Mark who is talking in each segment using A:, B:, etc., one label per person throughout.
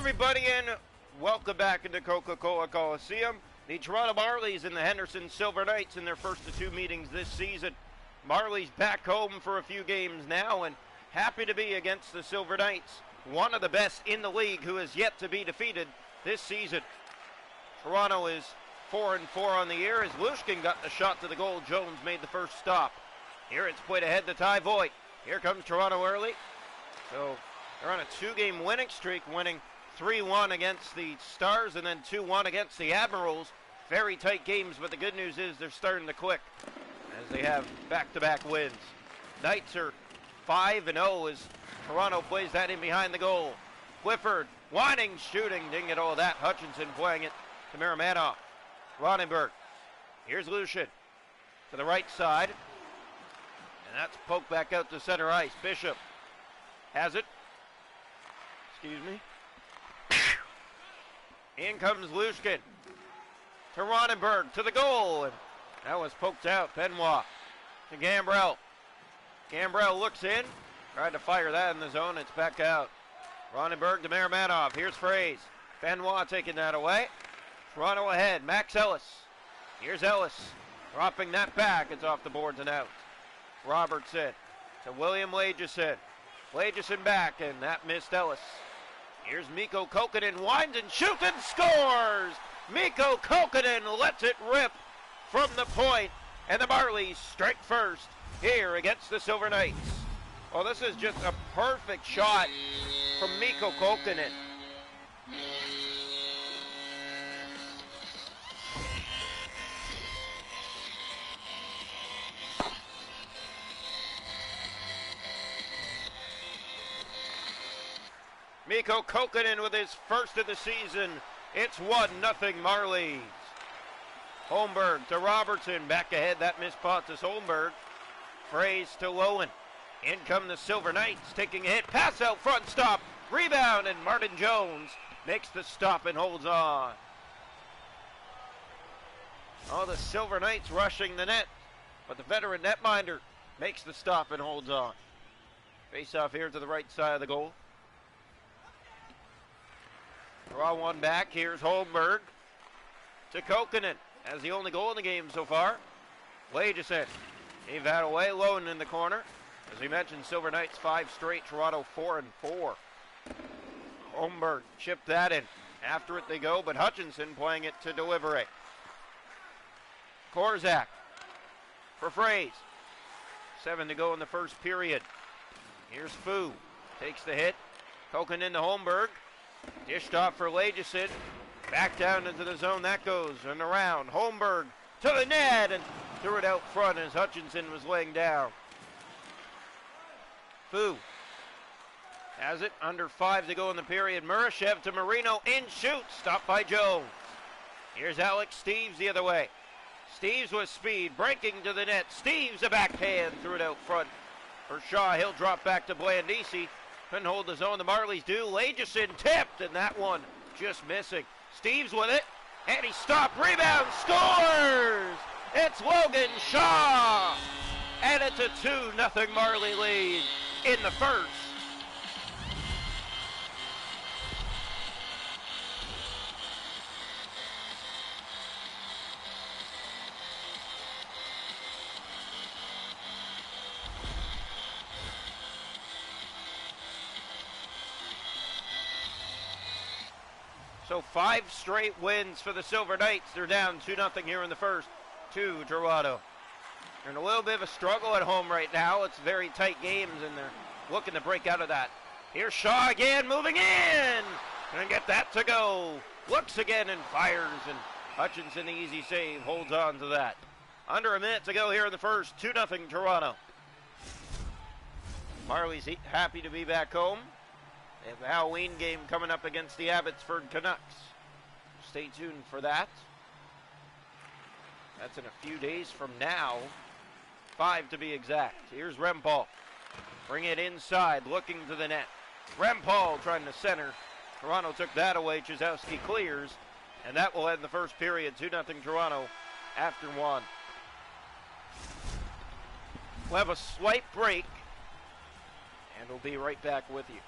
A: everybody, and welcome back into Coca-Cola Coliseum. The Toronto Marlies and the Henderson Silver Knights in their first of two meetings this season. Marlies back home for a few games now and happy to be against the Silver Knights, one of the best in the league who has yet to be defeated this season. Toronto is 4-4 on the year as Lushkin got the shot to the goal. Jones made the first stop. Here it's played ahead to Ty Voigt. Here comes Toronto early. So they're on a two-game winning streak, winning 3-1 against the Stars and then 2-1 against the Admirals. Very tight games, but the good news is they're starting to click as they have back-to-back wins. Knights are 5-0 as Toronto plays that in behind the goal. Clifford, whining, shooting, didn't get all of that. Hutchinson playing it to Miramanoff. Ronenberg, here's Lucian to the right side. And that's poked back out to center ice. Bishop has it. Excuse me. In comes Lushkin to Ronenberg to the goal. And that was poked out. Benoit to Gambrell. Gambrell looks in. Tried to fire that in the zone. It's back out. Ronenberg to Miramanoff. Here's Fraze. Benoit taking that away. Toronto ahead. Max Ellis. Here's Ellis. Dropping that back. It's off the boards and out. Robertson to William Lageson. Lageson back, and that missed Ellis. Here's Mikko Kokkonen. Winds and shoots and scores! Mikko Kokkonen lets it rip from the point, and the Marlies strike first here against the Silver Knights. Well, this is just a perfect shot from Mikko Kokkonen. Mikko Kokkonen with his first of the season. It's 1-0 Marlies. Holmberg to Robertson. Back ahead. That missed pot to Holmberg. Fraze to Lowen. In come the Silver Knights. Taking a hit. Pass out front. Stop. Rebound. And Martin Jones makes the stop and holds on. Oh, the Silver Knights rushing the net. But the veteran netminder makes the stop and holds on. Face off here to the right side of the goal. Draw one back. Here's Holmberg to Kokkonen. Has the only goal in the game so far. Lageson. Gave that away. Lowen in the corner. As we mentioned, Silver Knights 5 straight. Toronto 4-4. Holmberg chipped that in. After it they go, but Hutchinson playing it to deliver it. Korzak for Fraze. 7 to go in the first period. Here's Fu. Takes the hit. Kokkonen to Holmberg. Dished off for Lageson. Back down into the zone that goes and around. Holmberg to the net and threw it out front as Hutchinson was laying down. Fu has it. Under 5 to go in the period. Murashev to Marino. In shoot. Stopped by Jones. Here's Alex Steeves the other way. Steeves with speed. Breaking to the net. Steeves a backhand. Threw it out front for Shaw. He'll drop back to Blandisi. Couldn't hold the zone. The Marlies do. Lageson tipped, and that one just missing. Steeves with it, and he stopped. Rebound, scores! It's Logan Shaw! And it's a 2-0 Marley lead in the first. So 5 straight wins for the Silver Knights. They're down 2-0 here in the first to Toronto. They're in a little bit of a struggle at home right now. It's very tight games, and they're looking to break out of that. Here's Shaw again, moving in. And get that to go. Looks again and fires, and Hutchinson, the easy save, holds on to that. Under a minute to go here in the first. 2-0 Toronto. Marlies happy to be back home. They have a Halloween game coming up against the Abbotsford Canucks. Stay tuned for that. That's in a few days from now. 5 to be exact. Here's Rempal. Bring it inside, looking to the net. Rempal trying to center. Toronto took that away. Chizowski clears. And that will end the first period. 2-0 Toronto after 1. We'll have a slight break. And we'll be right back with you.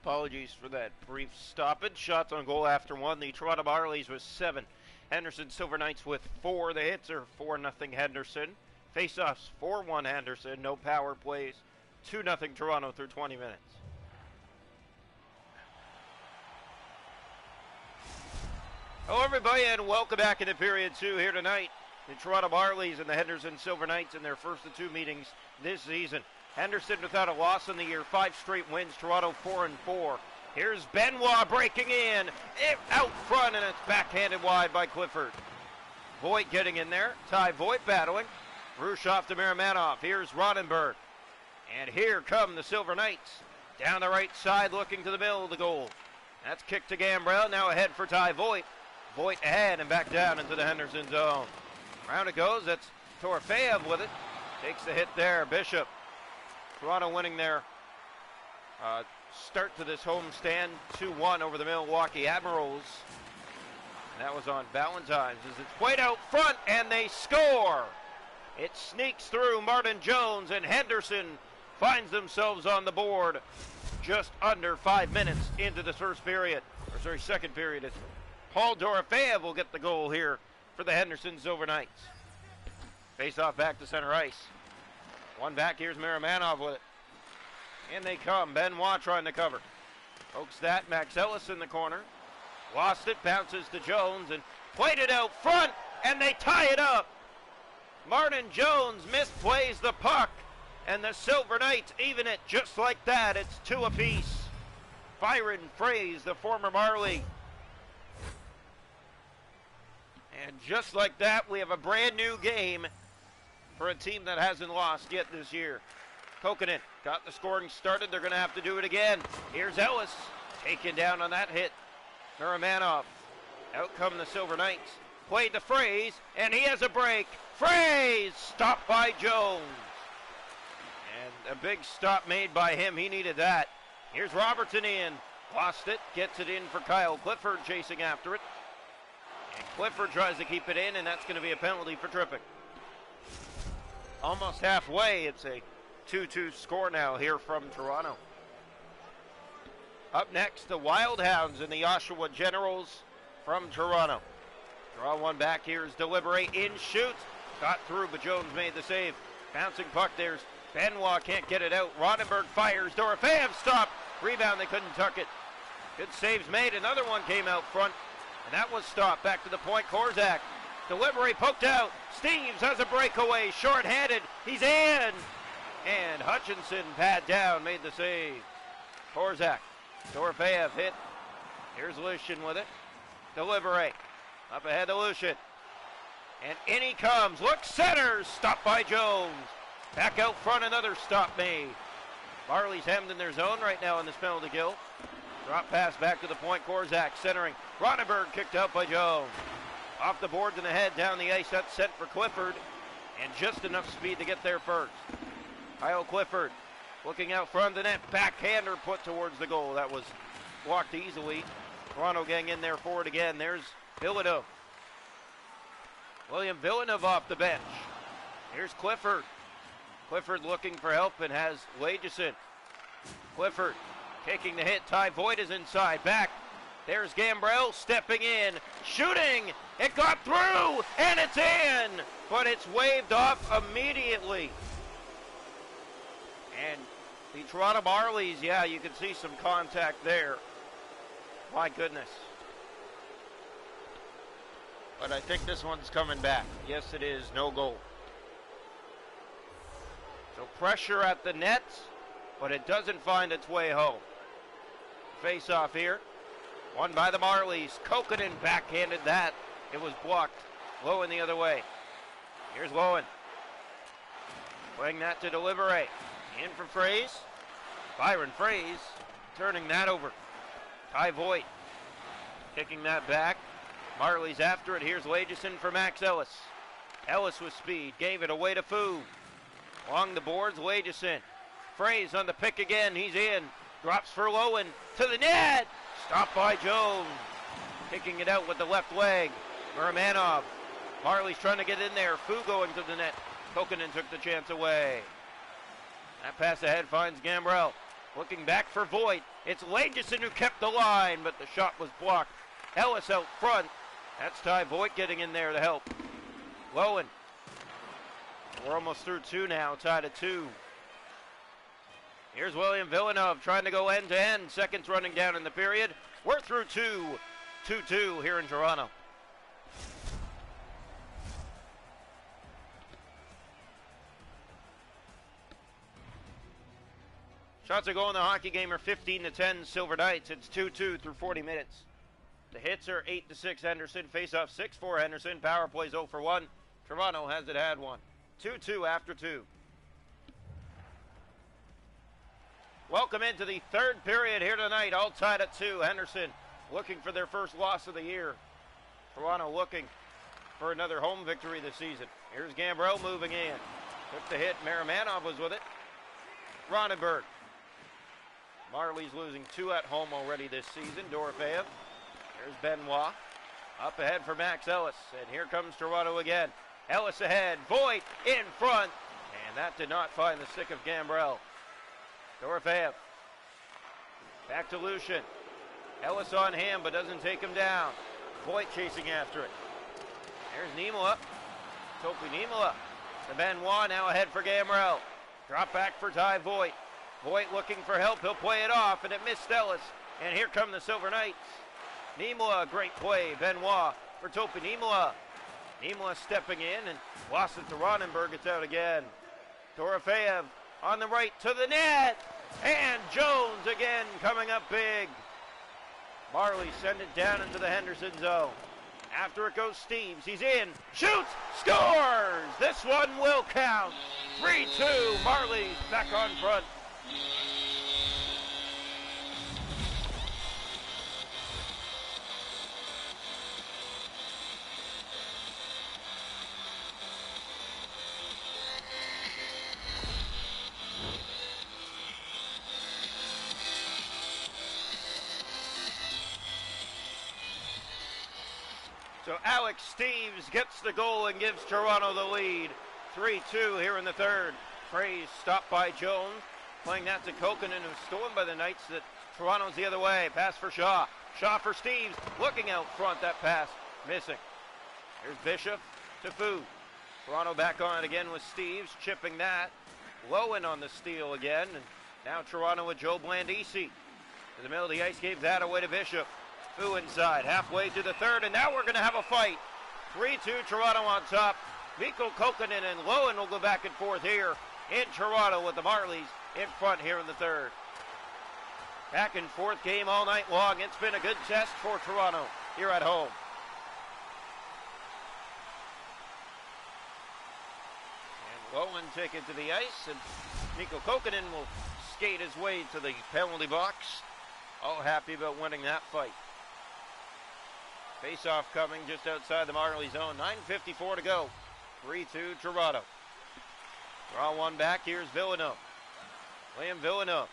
A: Apologies for that brief stoppage. Shots on goal after one. The Toronto Marlies with 7. Henderson Silver Knights with 4. The hits are 4-0 Henderson. Face-offs 4-1 Henderson. No power plays. 2-0 Toronto through 20 minutes. Hello everybody and welcome back into period 2 here tonight. The Toronto Marlies and the Henderson Silver Knights in their first of 2 meetings this season. Henderson without a loss in the year, 5 straight wins, Toronto 4-4. Here's Benoit breaking in, out front, and it's backhanded wide by Clifford. Voigt getting in there, Ty Voigt battling. Rushoff to Maramanov, here's Ronenberg. And here come the Silver Knights. Down the right side, looking to the middle of the goal. That's kicked to Gambrell, now ahead for Ty Voigt. Voigt ahead and back down into the Henderson zone. Round it goes, that's Torfeev with it. Takes the hit there, Bishop. Toronto winning their start to this homestand 2-1 over the Milwaukee Admirals. And that was on Valentine's as it's played out front and they score. It sneaks through Martin Jones and Henderson finds themselves on the board just under 5 minutes into the second period. It's Paul Dorofeev will get the goal here for the Henderson Silver Knights. Face off back to center ice. One back, here's Maramanov with it. In they come, Benoit trying to cover. Pokes that, Max Ellis in the corner. Lost it, bounces to Jones, and played it out front, and they tie it up. Martin Jones misplays the puck, and the Silver Knights even it just like that. It's 2 apiece. Byron Fraze, the former Marley. And just like that, we have a brand new game for a team that hasn't lost yet this year. Kokkonen got the scoring started. They're going to have to do it again. Here's Ellis taken down on that hit. Maramanov. Out come the Silver Knights. Played to Fraze, and he has a break. Fraze stopped by Jones. And a big stop made by him. He needed that. Here's Robertson in. Lost it. Gets it in for Kyle Clifford chasing after it. And Clifford tries to keep it in, and that's going to be a penalty for tripping. Almost halfway, it's a 2-2 score now here from Toronto. Up next, the Wildhounds and the Oshawa Generals from Toronto. Draw one back, here's Deliberate in, shoots. Got through, but Jones made the save. Bouncing puck, there's Benoit, can't get it out. Ronenberg fires, Dorofeev stopped. Rebound, they couldn't tuck it. Good saves made, another one came out front, and that was stopped. Back to the point, Korzak. Delivery poked out. Steves has a breakaway, short-handed. He's in. And Hutchinson pad down, made the save. Korzak. Dorofeev hit. Here's Lucian with it. Delivery. Up ahead to Lucian. And in he comes. Look, centers. Stopped by Jones. Back out front, another stop made. Marlies hemmed in their zone right now in this penalty kill. Drop pass back to the point. Korzak centering. Ronenberg kicked out by Jones. Off the boards and ahead, down the ice, that's sent for Clifford. And just enough speed to get there first. Kyle Clifford looking out front of the net. Backhander put towards the goal. That was blocked easily. Toronto getting in there for it again. There's Villeneuve. William Villeneuve off the bench. Here's Clifford. Clifford looking for help and has Lageson. Clifford taking the hit. Ty Voigt is inside. Back. There's Gambrell stepping in, shooting. It got through, and it's in. But it's waved off immediately. And the Toronto Marlies, yeah, you can see some contact there. My goodness. But I think this one's coming back. Yes, it is. No goal. So pressure at the net, but it doesn't find its way home. Face off here. Won by the Marlies. Kokkonen backhanded that. It was blocked. Lowen the other way. Here's Lowen. Playing that to Deliberate. In for Fraze. Byron Fraze turning that over. Ty Voigt kicking that back. Marlies after it. Here's Lageson for Max Ellis. Ellis with speed. Gave it away to Fu. Along the boards, Lageson. Fraze on the pick again. He's in. Drops for Lowen. To the net. Stopped by Jones. Kicking it out with the left leg. Maramanov. Marlies trying to get in there. Fu going to the net. Kokkonen took the chance away. That pass ahead finds Gambrell. Looking back for Voigt. It's Lageson who kept the line, but the shot was blocked. Ellis out front. That's Ty Voigt getting in there to help. Lowen. We're almost through 2 now, tied at 2. Here's William Villeneuve trying to go end to end. Seconds running down in the period. We're through 2. 2-2 here in Toronto. Shots a goal in the hockey game are 15-10 Silver Knights. It's 2-2 through 40 minutes. The hits are 8-6 Henderson. Face-off 6-4 Henderson. Power plays 0 for 1. Toronto hasn't had one. 2-2 after 2. Welcome into the third period here tonight. All tied at 2. Henderson looking for their first loss of the year. Toronto looking for another home victory this season. Here's Gambrell moving in. Took the hit. Maramanov was with it. Ronenberg. Marlies losing 2 at home already this season. Dorofeev. There's Benoit. Up ahead for Max Ellis. And here comes Toronto again. Ellis ahead. Voigt in front. And that did not find the stick of Gambrell. Dorofeev. Back to Lucian. Ellis on him, but doesn't take him down. Voigt chasing after it. There's Niemela. Topi Niemela. The Benoit now ahead for Gambrell. Drop back for Ty Voigt. Voigt looking for help. He'll play it off, and it missed Ellis. And here come the Silver Knights. Niemela, great play. Benoit for Topi Niemela. Niemela stepping in and lost it to Ronenberg. It's out again. Dorofeev on the right to the net. And Jones again coming up big. Marley send it down into the Henderson zone. After it goes Steves. He's in. Shoots. Scores. This one will count. 3-2. Marlies back on front. So Alex Steves gets the goal and gives Toronto the lead. 3-2 here in the third. Fraze stopped by Jones. Playing that to Kokkonen, who's stolen by the Knights. That Toronto's the other way. Pass for Shaw. Shaw for Steves. Looking out front. That pass missing. Here's Bishop to Food. Toronto back on it again with Steves. Chipping that. Lowen on the steal again. And now Toronto with Joe Blandisi. In the middle of the ice, gave that away to Bishop. Fu inside, halfway to the third, and now we're going to have a fight. 3-2, Toronto on top. Mikko Kokkonen and Lowen will go back and forth here in Toronto with the Marlies in front here in the third. Back and forth game all night long. It's been a good test for Toronto here at home. And Lowen take it to the ice, and Mikko Kokkonen will skate his way to the penalty box. All happy about winning that fight. Face-off coming just outside the Marley zone. 9:54 to go. 3-2 Toronto. Draw one back. Here's Villeneuve. William Villeneuve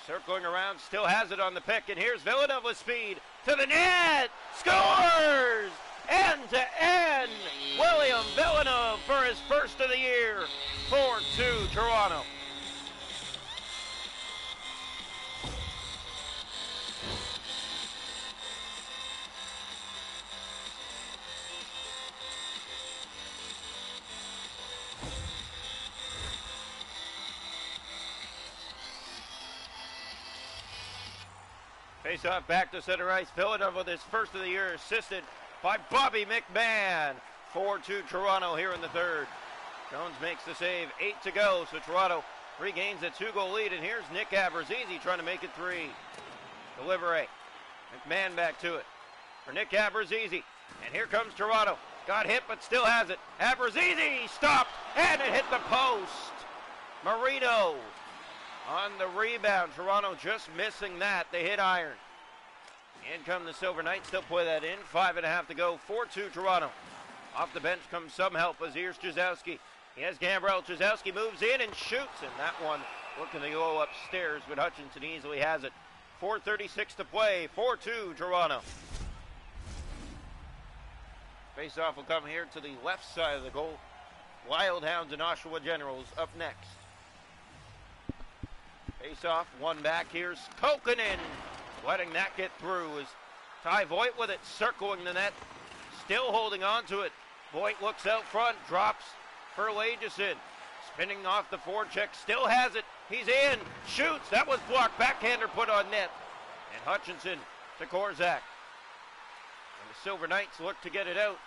A: circling around. Still has it on the pick. And here's Villeneuve with speed. To the net. Scores! End to end. William Villeneuve for his first of the year. 4-2 Toronto. Face-off back to center ice. Villeneuve with his first of the year, assisted by Bobby McMahon. 4-2 Toronto here in the third. Jones makes the save. 8 to go, so Toronto regains a 2-goal lead. And here's Nick Abruzzese trying to make it 3. Delivery. McMahon back to it for Nick Abruzzese. And here comes Toronto. Got hit, but still has it. Abruzzese stopped, and it hit the post. Marino on the rebound. Toronto just missing that. They hit iron. In come the Silver Knights. They'll play that in. 5.5 to go. 4-2 Toronto. Off the bench comes some help as here's Jazowski. He has Gambrell. Jazowski moves in and shoots. And that one looking to go upstairs, but Hutchinson easily has it. 4:36 to play. 4-2 Toronto. Face-off will come here to the left side of the goal. Wildhounds and Oshawa Generals up next. Face off, one back. Here's Kokkonen, letting that get through. As Ty Voigt with it, circling the net, still holding on to it. Voigt looks out front, drops for Lageson. Spinning off the forecheck, still has it. He's in, shoots. That was blocked. Backhander put on net. And Hutchinson to Korzak. And the Silver Knights look to get it out.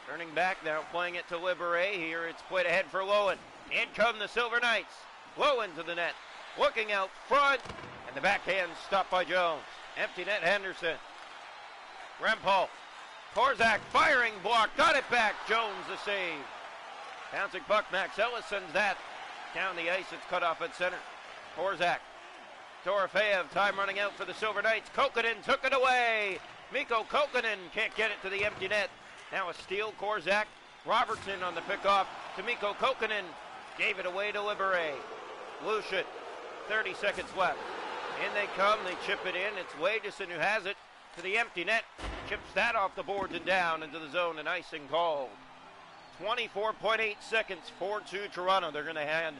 A: Turning back now, playing it to Liberet here. It's played ahead for Lowen. In come the Silver Knights. Lowen to the net. Looking out front. And the backhand stopped by Jones. Empty net, Henderson. Rempel. Korzak firing block. Got it back. Jones the save. Bouncing puck. Max Ellis sends that down the ice. It's cut off at center. Korzak. Dorofeyev. Time running out for the Silver Knights. Kokkonen took it away. Mikko Kokkonen can't get it to the empty net. Now a steal. Korzak. Robertson on the pickoff to Mikko Kokkonen. Gave it away to Liberet. Lucian. 30 seconds left. In they come. They chip it in. It's Lageson who has it to the empty net. Chips that off the boards and down into the zone, and icing called. 24.8 seconds, 4-2 Toronto. They're going to hand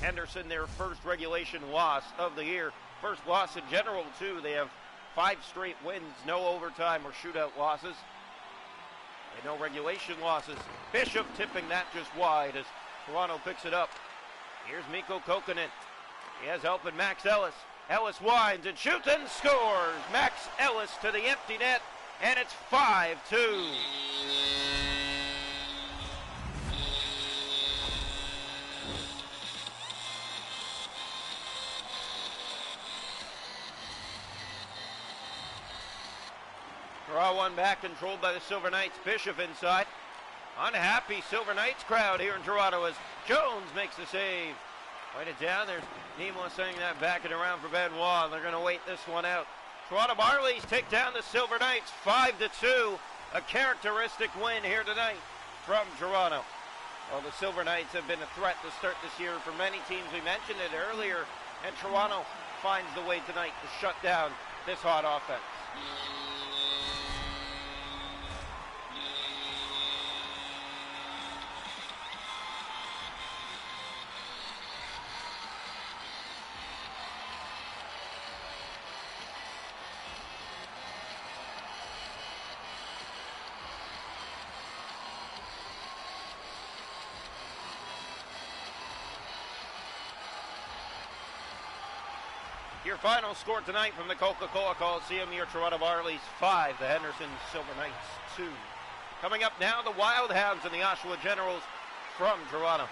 A: Henderson their first regulation loss of the year. First loss in general, too. They have 5 straight wins, no overtime or shootout losses. And no regulation losses. Bishop tipping that just wide as Toronto picks it up. Here's Mikko Kokkonen. He has help in Max Ellis. Ellis winds and shoots and scores. Max Ellis to the empty net, and it's 5-2. Draw one back, controlled by the Silver Knights. Bishop inside. Unhappy Silver Knights crowd here in Toronto as Jones makes the save. Wait it down. There's Nemo saying that, backing around for Benoit. They're going to wait this one out. Toronto Marlies take down the Silver Knights 5-2. A characteristic win here tonight from Toronto. Well, the Silver Knights have been a threat to start this year for many teams. We mentioned it earlier, and Toronto finds the way tonight to shut down this hot offense. Your final score tonight from the Coca-Cola Coliseum, your Toronto Marlies 5, the Henderson Silver Knights 2. Coming up now, the Wild Hounds and the Oshawa Generals from Toronto.